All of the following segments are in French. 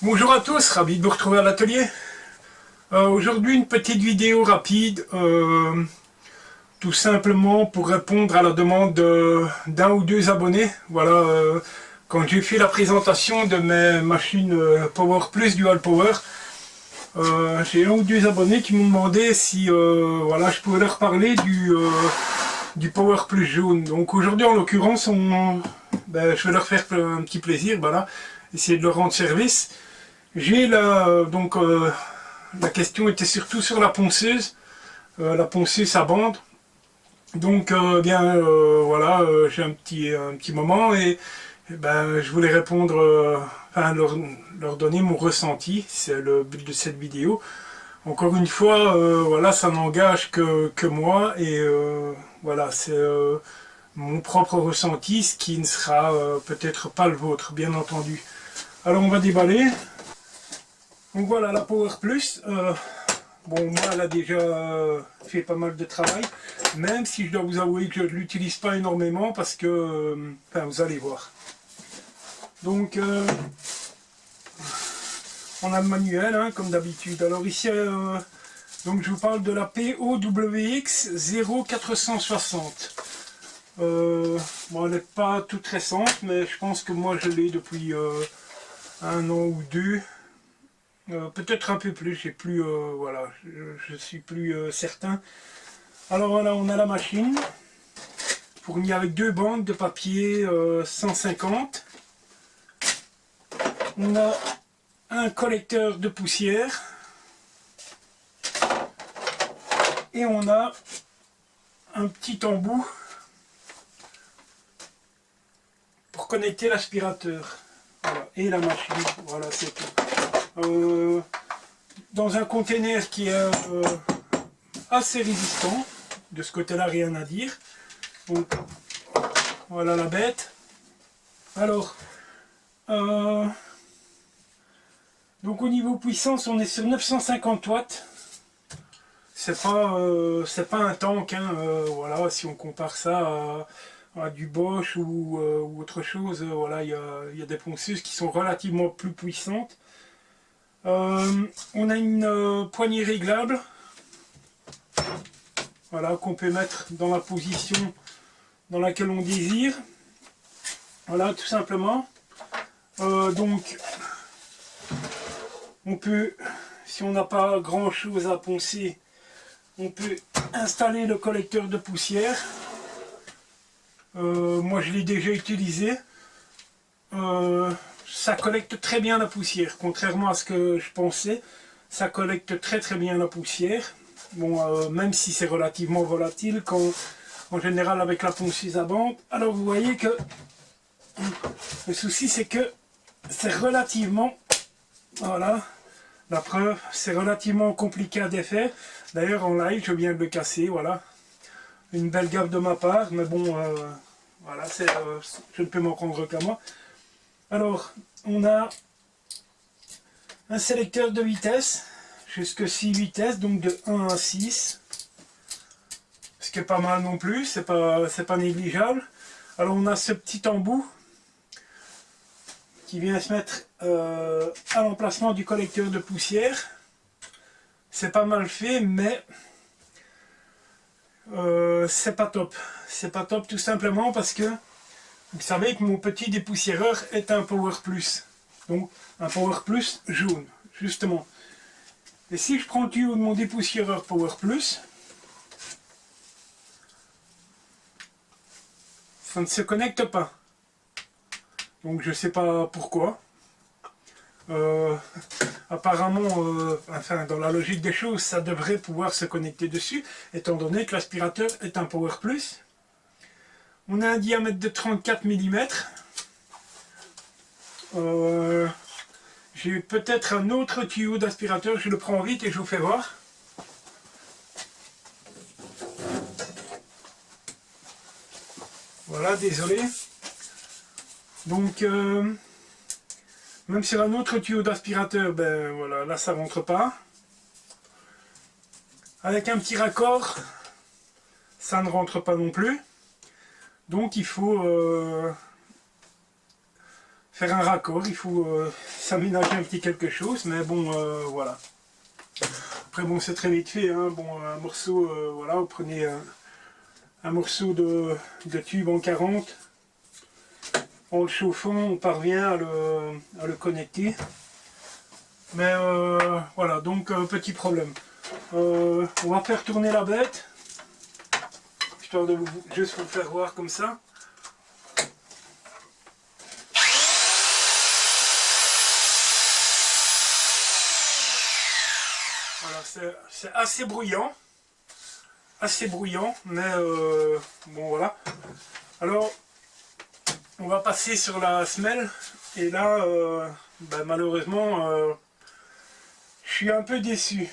Bonjour à tous, ravi de vous retrouver à l'atelier. Aujourd'hui une petite vidéo rapide, tout simplement pour répondre à la demande d'un ou deux abonnés. Voilà, quand j'ai fait la présentation de mes machines Power Plus Dual Power, j'ai un ou deux abonnés qui m'ont demandé si voilà, je pouvais leur parler du Power Plus jaune. Donc aujourd'hui en l'occurrence, je vais leur faire un petit plaisir, voilà, essayer de leur rendre service. J'ai là, la question était surtout sur la ponceuse à bande. Donc voilà, j'ai un petit moment je voulais répondre, leur donner mon ressenti. C'est le but de cette vidéo. Encore une fois, voilà, ça n'engage que moi et voilà, c'est mon propre ressenti, ce qui ne sera peut-être pas le vôtre, bien entendu. Alors on va déballer. Donc voilà la Power Plus, bon moi elle a déjà fait pas mal de travail, même si je dois vous avouer que je ne l'utilise pas énormément parce que, vous allez voir. Donc on a le manuel hein, comme d'habitude. Alors ici, donc je vous parle de la POWX 0460. Bon elle n'est pas toute récente, mais je pense que moi je l'ai depuis un an ou deux. Peut-être un peu plus, j'ai plus, voilà, je suis plus certain. Alors voilà, on a la machine, fournie avec deux bandes de papier 150. On a un collecteur de poussière. Et on a un petit embout pour connecter l'aspirateur. Voilà, et la machine, voilà, c'est tout. Dans un conteneur qui est assez résistant, de ce côté là rien à dire. Donc voilà la bête. Alors donc au niveau puissance on est sur 950 watts. C'est pas un tank hein, voilà, si on compare ça à du Bosch ou autre chose, voilà, il y a des ponceuses qui sont relativement plus puissantes. On a une poignée réglable, voilà, qu'on peut mettre dans la position dans laquelle on désire. Voilà, tout simplement. Donc, on peut, si on n'a pas grand chose à poncer, on peut installer le collecteur de poussière. Moi, je l'ai déjà utilisé. Ça collecte très bien la poussière, contrairement à ce que je pensais. Ça collecte très bien la poussière. Bon, même si c'est relativement volatile, en général avec la ponceuse à bande. Alors vous voyez que le souci c'est que c'est relativement, voilà, la preuve, c'est relativement compliqué à défaire. D'ailleurs en live je viens de le casser, voilà. Une belle gaffe de ma part, mais bon, voilà, je ne peux m'en prendre qu'à moi. Alors, on a un sélecteur de vitesse, jusque 6 vitesses, donc de 1 à 6. Ce qui est pas mal non plus, c'est pas négligeable. Alors on a ce petit embout qui vient se mettre à l'emplacement du collecteur de poussière. C'est pas mal fait, mais c'est pas top. C'est pas top tout simplement parce que vous savez que mon petit dépoussiéreur est un Power Plus. Donc un Power Plus jaune, justement. Et si je prends le tuyau de mon dépoussiéreur Power Plus, ça ne se connecte pas. Donc je ne sais pas pourquoi. Apparemment, enfin dans la logique des choses, ça devrait pouvoir se connecter dessus, étant donné que l'aspirateur est un Power Plus. On a un diamètre de 34 mm. J'ai peut-être un autre tuyau d'aspirateur, je le prends vite et je vous fais voir. Voilà, désolé. Donc, même sur un autre tuyau d'aspirateur, ben voilà, là ça rentre pas. Avec un petit raccord, ça ne rentre pas non plus. Donc il faut faire un raccord, il faut s'aménager un petit quelque chose, mais bon, voilà. Après bon, c'est très vite fait, hein. Bon, un morceau, voilà, vous prenez un morceau de tube en 40, en le chauffant, on parvient à le connecter. Mais voilà, donc petit problème. On va faire tourner la bête, histoire de juste vous faire voir comme ça. Voilà, c'est assez bruyant, mais bon voilà. Alors, on va passer sur la semelle, et là, ben, malheureusement, je suis un peu déçu.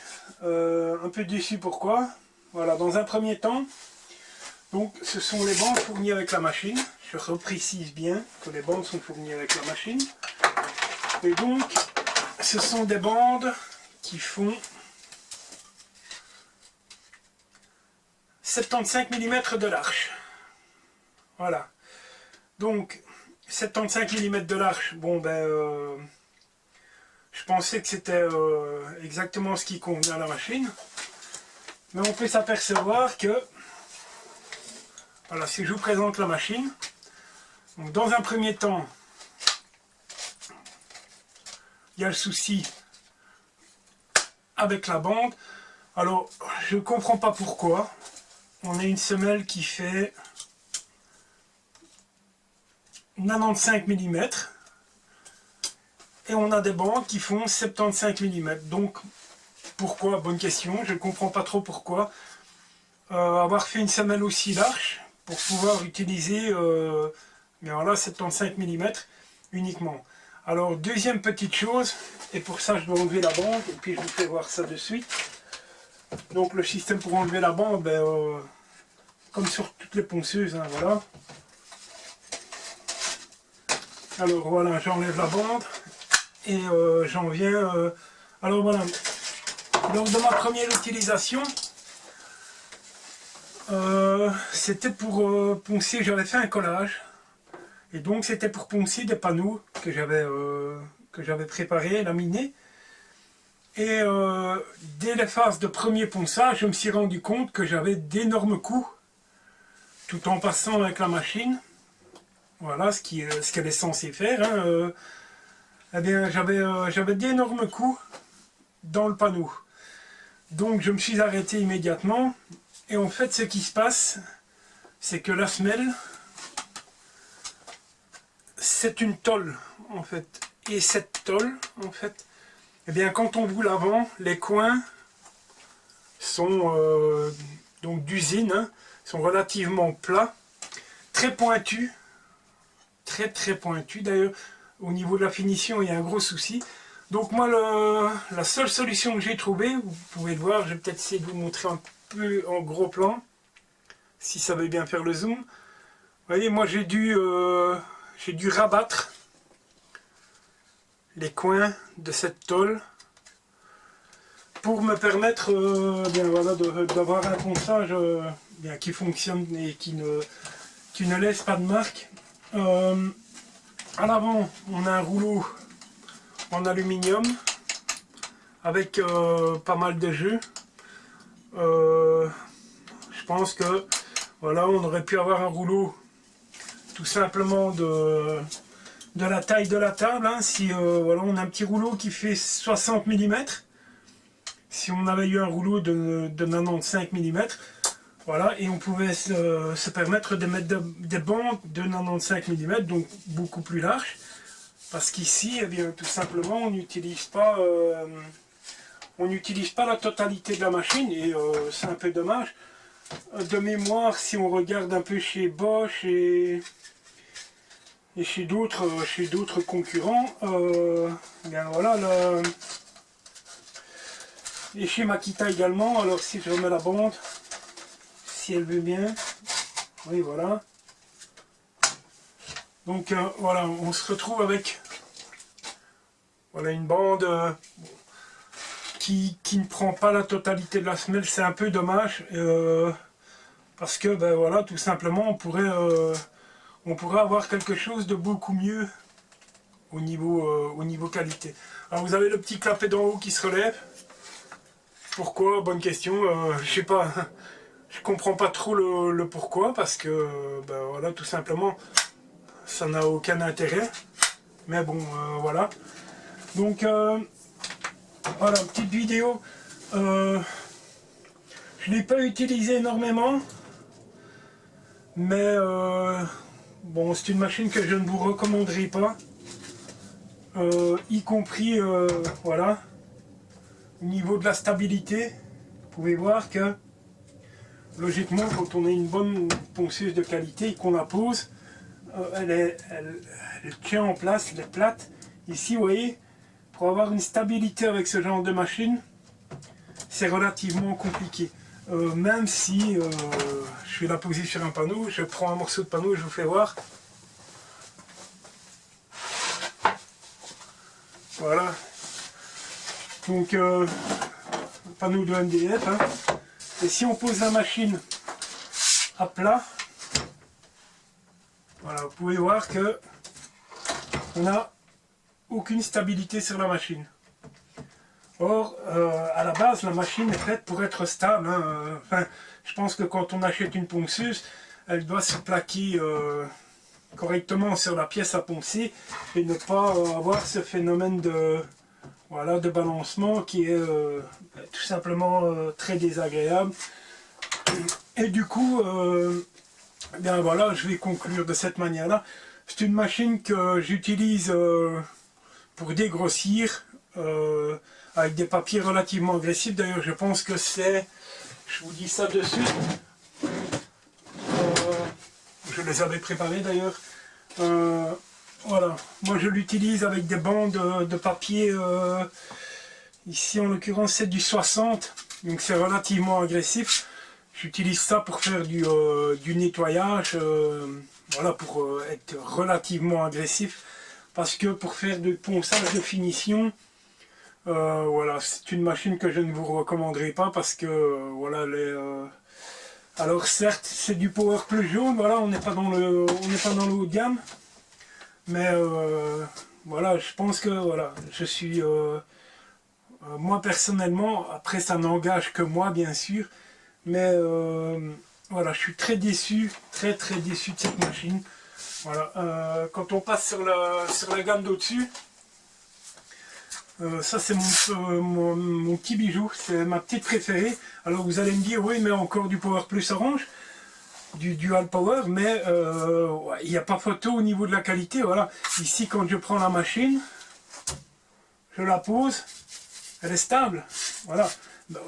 Pourquoi? Voilà, dans un premier temps, donc ce sont les bandes fournies avec la machine. Je reprécise bien que les bandes sont fournies avec la machine. Et donc, ce sont des bandes qui font 75 mm de large. Voilà. Donc, 75 mm de large, bon ben, je pensais que c'était exactement ce qui convenait à la machine. Mais on peut s'apercevoir que, voilà, si je vous présente la machine, donc dans un premier temps, il y a le souci avec la bande. Alors, je ne comprends pas pourquoi. On a une semelle qui fait 95 mm et on a des bandes qui font 75 mm. Donc, pourquoi? Bonne question. Je ne comprends pas trop pourquoi. Avoir fait une semelle aussi large pour pouvoir utiliser bien voilà, 75 mm uniquement. Alors, deuxième petite chose, et pour ça je dois enlever la bande, et puis je vous fais voir ça de suite. Donc le système pour enlever la bande, ben, comme sur toutes les ponceuses, hein, voilà. Alors voilà, j'enlève la bande, et j'en viens... alors voilà, lors de ma première utilisation, c'était pour poncer, j'avais fait un collage. Et donc c'était pour poncer des panneaux que j'avais préparés, laminés. Et dès les phases de premier ponçage, je me suis rendu compte que j'avais d'énormes coups, tout en passant avec la machine. Voilà ce qu'elle est censée faire. Hein, eh bien, j'avais d'énormes coups dans le panneau. Donc je me suis arrêté immédiatement. Et en fait, ce qui se passe, c'est que la semelle, c'est une tôle, en fait. Et cette tôle, en fait, eh bien, quand on vous la vend, les coins sont donc d'usine, hein, sont relativement plats, très pointus, très pointus. D'ailleurs, au niveau de la finition, il y a un gros souci. Donc moi, la seule solution que j'ai trouvée, vous pouvez le voir, je vais peut-être essayer de vous montrer un peu en gros plan, si ça veut bien faire le zoom. Vous voyez, moi j'ai dû rabattre les coins de cette tôle pour me permettre bien, voilà, d'avoir un ponçage bien, qui fonctionne et qui ne laisse pas de marque. À l'avant, on a un rouleau en aluminium avec pas mal de jeux. Je pense que voilà, on aurait pu avoir un rouleau tout simplement de la taille de la table, hein, si voilà, on a un petit rouleau qui fait 60 mm, si on avait eu un rouleau de 95 mm, voilà, et on pouvait se permettre de mettre des bandes de 95 mm, donc beaucoup plus larges, parce qu'ici, eh bien, tout simplement, on n'utilise pas la totalité de la machine, et c'est un peu dommage. De mémoire, si on regarde un peu chez Bosch et chez d'autres concurrents, bien voilà, et chez Makita également. Alors si je remets la bande, si elle veut bien, oui voilà. Donc voilà, on se retrouve avec voilà une bande qui ne prend pas la totalité de la semelle. C'est un peu dommage parce que ben voilà, tout simplement on pourrait avoir quelque chose de beaucoup mieux au niveau qualité. Alors vous avez le petit clapet d'en haut qui se relève. Pourquoi? Bonne question. Je sais pas. Je comprends pas trop le pourquoi, parce que ben voilà, tout simplement ça n'a aucun intérêt. Mais bon, voilà. Donc voilà, petite vidéo. Je ne l'ai pas utilisé énormément, mais bon, c'est une machine que je ne vous recommanderai pas, y compris voilà, au niveau de la stabilité. Vous pouvez voir que logiquement, quand on a une bonne ponceuse de qualité et qu'on la pose, elle tient en place, elle est plate. Ici, vous voyez, pour avoir une stabilité avec ce genre de machine, c'est relativement compliqué. Même si je vais la poser sur un panneau, je prends un morceau de panneau et je vous fais voir. Voilà. Donc, panneau de MDF. Hein. Et si on pose la machine à plat, voilà, vous pouvez voir que on n'a aucune stabilité sur la machine. Or, à la base, la machine est faite pour être stable. Hein. Enfin, je pense que quand on achète une ponceuse, elle doit se plaquer correctement sur la pièce à poncer et ne pas avoir ce phénomène de, voilà, de balancement qui est tout simplement très désagréable. Et du coup, bien voilà, je vais conclure de cette manière-là. C'est une machine que j'utilise pour dégrossir avec des papiers relativement agressifs. D'ailleurs, je pense que c'est, je vous dis ça dessus, je les avais préparés d'ailleurs. Voilà, moi je l'utilise avec des bandes de papier, ici en l'occurrence c'est du 60, donc c'est relativement agressif. J'utilise ça pour faire du nettoyage, voilà, pour être relativement agressif, parce que pour faire du ponçage de finition, voilà, c'est une machine que je ne vous recommanderai pas, parce que voilà, alors certes c'est du Power Plus jaune, voilà, on n'est pas dans le haut de gamme, mais voilà, je pense que voilà, je suis moi personnellement, après ça n'engage que moi bien sûr, mais voilà, je suis très déçu, très déçu de cette machine. Voilà, quand on passe sur la gamme d'au-dessus, ça c'est mon petit bijou, c'est ma petite préférée. Alors vous allez me dire, oui mais encore du Power Plus Orange, du Dual Power, mais il n'y a pas photo au niveau de la qualité. Voilà, ici quand je prends la machine, je la pose, elle est stable. Voilà,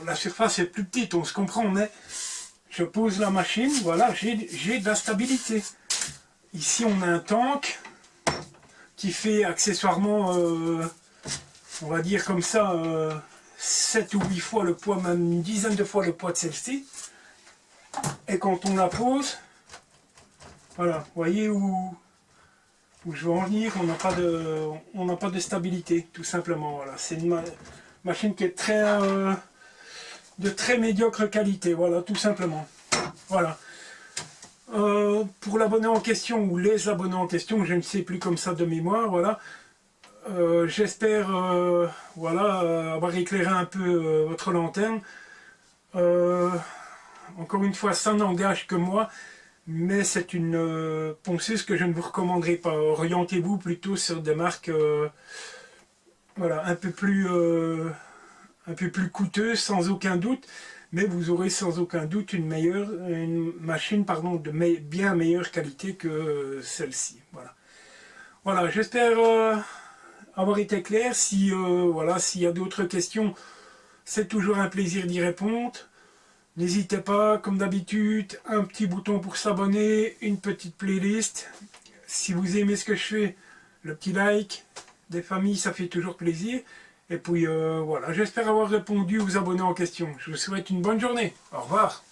la surface est plus petite, on se comprend, mais je pose la machine, voilà, j'ai de la stabilité. Ici on a un tank qui fait accessoirement, on va dire comme ça, 7 ou 8 fois le poids, même une dizaine de fois le poids de celle-ci. Et quand on la pose, voilà, vous voyez où je veux en venir, on n'a pas de stabilité, tout simplement. Voilà, c'est une machine qui est de très médiocre qualité, voilà, tout simplement. Voilà. Pour l'abonné en question, ou les abonnés en question, je ne sais plus comme ça de mémoire, voilà. J'espère voilà, avoir éclairé un peu votre lanterne. Encore une fois, ça n'engage que moi, mais c'est une ponceuse que je ne vous recommanderai pas. Orientez-vous plutôt sur des marques voilà, un peu plus coûteuses, sans aucun doute, mais vous aurez sans aucun doute une machine pardon, de bien meilleure qualité que celle-ci. Voilà, voilà, j'espère avoir été clair. Si voilà, s'il y a d'autres questions, c'est toujours un plaisir d'y répondre. N'hésitez pas, comme d'habitude, un petit bouton pour s'abonner, une petite playlist. Si vous aimez ce que je fais, le petit like, des familles, ça fait toujours plaisir. Et puis voilà, j'espère avoir répondu aux abonnés en question. Je vous souhaite une bonne journée. Au revoir.